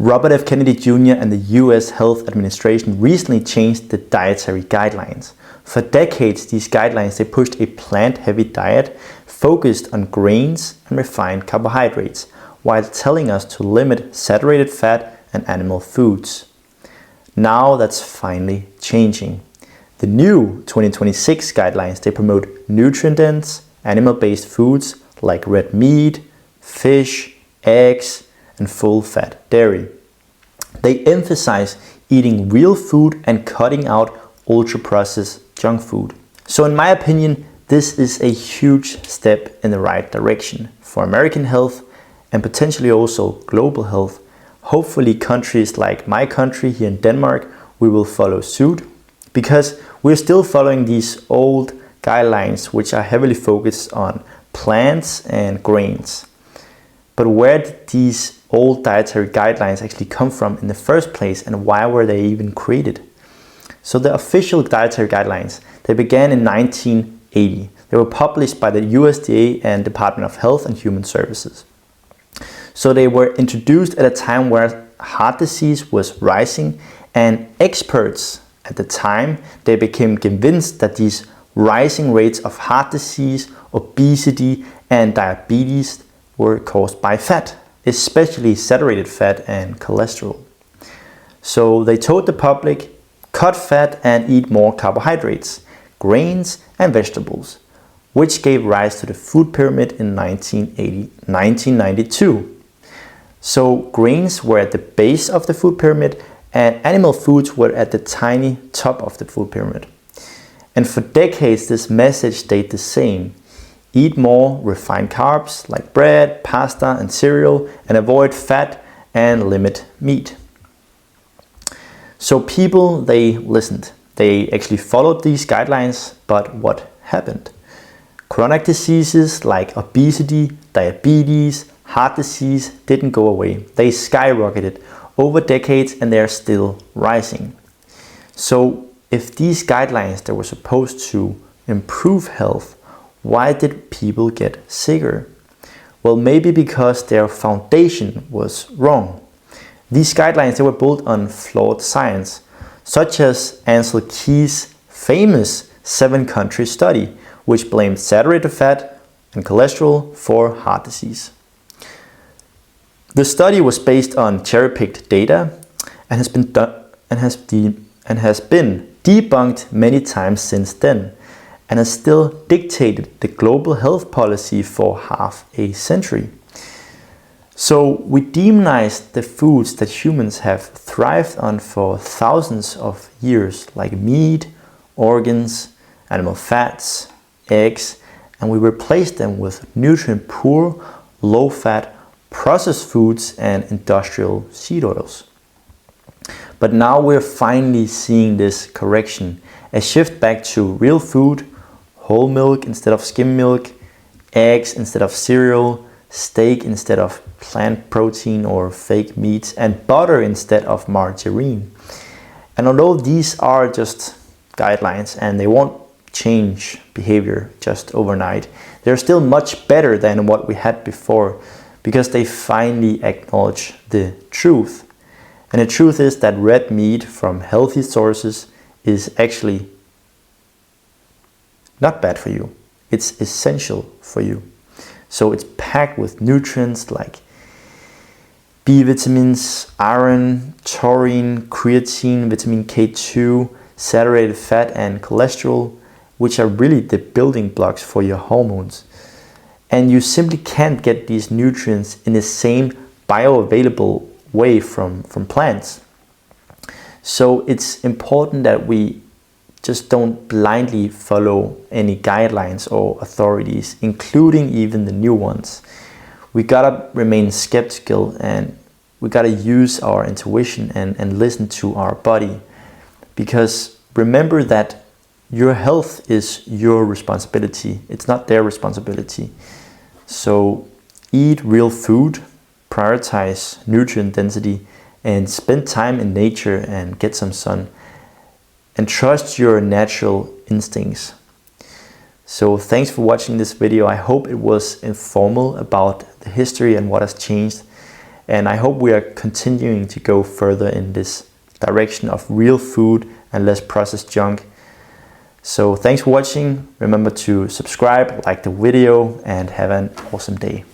Robert F. Kennedy Jr. and the US Health Administration recently changed the dietary guidelines. For decades, these guidelines they pushed a plant-heavy diet focused on grains and refined carbohydrates, while telling us to limit saturated fat and animal foods. Now that's finally changing. The new 2026 guidelines they promote nutrient-dense, animal-based foods like red meat, fish, eggs, and full-fat dairy. They emphasize eating real food and cutting out ultra-processed junk food. So in my opinion, this is a huge step in the right direction for American health and potentially also global health. Hopefully countries like my country here in Denmark, we will follow suit, because we're still following these old guidelines which are heavily focused on plants and grains. But where did these old dietary guidelines actually come from in the first place, and why were they even created? So the official dietary guidelines, they began in 1980. They were published by the USDA and Department of Health and Human Services. So they were introduced at a time where heart disease was rising, and experts at the time, they became convinced that these rising rates of heart disease, obesity, and diabetes were caused by fat, especially saturated fat and cholesterol. So they told the public, cut fat and eat more carbohydrates, grains and vegetables, which gave rise to the food pyramid in 1992. So grains were at the base of the food pyramid and animal foods were at the tiny top of the food pyramid. And for decades this message stayed the same. Eat more refined carbs like bread, pasta and cereal, and avoid fat and limit meat. So people, they listened. They actually followed these guidelines, but what happened? Chronic diseases like obesity, diabetes, heart disease didn't go away. They skyrocketed over decades and they're still rising. So if these guidelines that were supposed to improve health, why did people get sicker? Well, maybe because their foundation was wrong. These guidelines they were built on flawed science, such as Ansel Keys' famous 7-country study, which blamed saturated fat and cholesterol for heart disease. The study was based on cherry-picked data and has been debunked many times since then, and has still dictated the global health policy for half a century. So we demonize the foods that humans have thrived on for thousands of years, like meat, organs, animal fats, eggs, and we replace them with nutrient-poor, low-fat, processed foods and industrial seed oils. But now we're finally seeing this correction, a shift back to real food, whole milk instead of skim milk, eggs instead of cereal, steak instead of plant protein or fake meats, and butter instead of margarine. And although these are just guidelines and they won't change behavior just overnight, they're still much better than what we had before, because they finally acknowledge the truth. And the truth is that red meat from healthy sources is actually not bad for you. It's essential for you. So it's packed with nutrients like B vitamins, iron, taurine, creatine, vitamin K2, saturated fat and cholesterol, which are really the building blocks for your hormones. And you simply can't get these nutrients in the same bioavailable way from plants. So it's important that we just don't blindly follow any guidelines or authorities, including even the new ones. We gotta remain skeptical and we gotta use our intuition and listen to our body. Because remember that your health is your responsibility. It's not their responsibility. So eat real food, prioritize nutrient density, and spend time in nature and get some sun. And trust your natural instincts. So thanks for watching this video. I hope it was informal about the history and what has changed. And I hope we are continuing to go further in this direction of real food and less processed junk. So thanks for watching. Remember to subscribe, like the video, and have an awesome day.